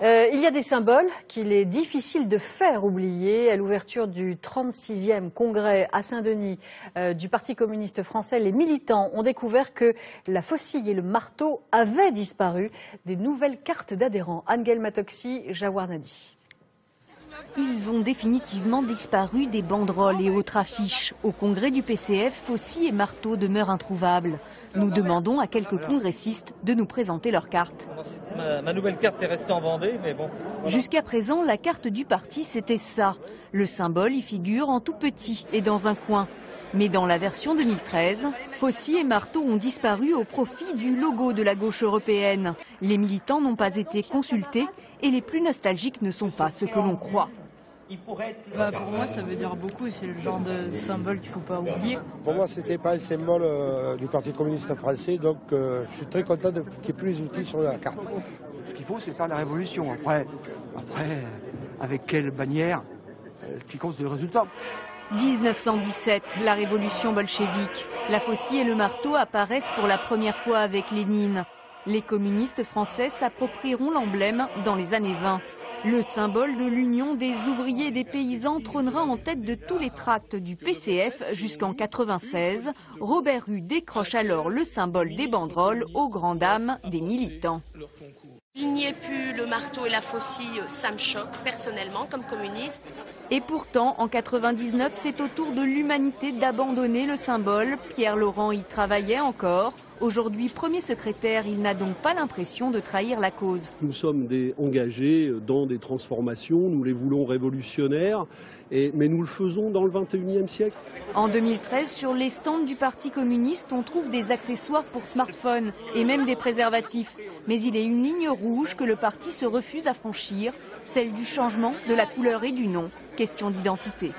Il y a des symboles qu'il est difficile de faire oublier. À l'ouverture du 36e congrès à Saint-Denis du Parti communiste français, les militants ont découvert que la faucille et le marteau avaient disparu des nouvelles cartes d'adhérents. Angel Matoxi, Jawar Nadi. Ils ont définitivement disparu des banderoles et autres affiches. Au congrès du PCF, faucilles et marteaux demeurent introuvables. Nous demandons à quelques congressistes de nous présenter leurs cartes. Ma nouvelle carte est restée en Vendée, mais bon. Jusqu'à présent, la carte du parti, c'était ça. Le symbole y figure en tout petit et dans un coin. Mais dans la version 2013, faucilles et marteaux ont disparu au profit du logo de la gauche européenne. Les militants n'ont pas été consultés et les plus nostalgiques ne sont pas ce que l'on croit. Pour moi, ça veut dire beaucoup et c'est le genre de symbole qu'il ne faut pas oublier. Pour moi, ce n'était pas un symbole du Parti communiste français, donc je suis très content qu'il n'y ait plus les outils sur la carte. Ce qu'il faut, c'est faire la révolution. Après avec quelle bannière, qui compte le résultat. 1917, la révolution bolchevique. La faucille et le marteau apparaissent pour la première fois avec Lénine. Les communistes français s'approprieront l'emblème dans les années 20. Le symbole de l'union des ouvriers et des paysans trônera en tête de tous les tracts du PCF jusqu'en 96. Robert Rue décroche alors le symbole des banderoles aux grandes dames des militants. Il n'y ait plus le marteau et la faucille, ça me choque personnellement comme communiste. Et pourtant, en 99, c'est au tour de l'humanité d'abandonner le symbole. Pierre Laurent y travaillait encore. Aujourd'hui, premier secrétaire, il n'a donc pas l'impression de trahir la cause. Nous sommes engagés dans des transformations, nous les voulons révolutionnaires, mais nous le faisons dans le 21e siècle. En 2013, sur les stands du Parti communiste, on trouve des accessoires pour smartphones et même des préservatifs. Mais il est une ligne rouge que le parti se refuse à franchir, celle du changement de la couleur et du nom. Question d'identité.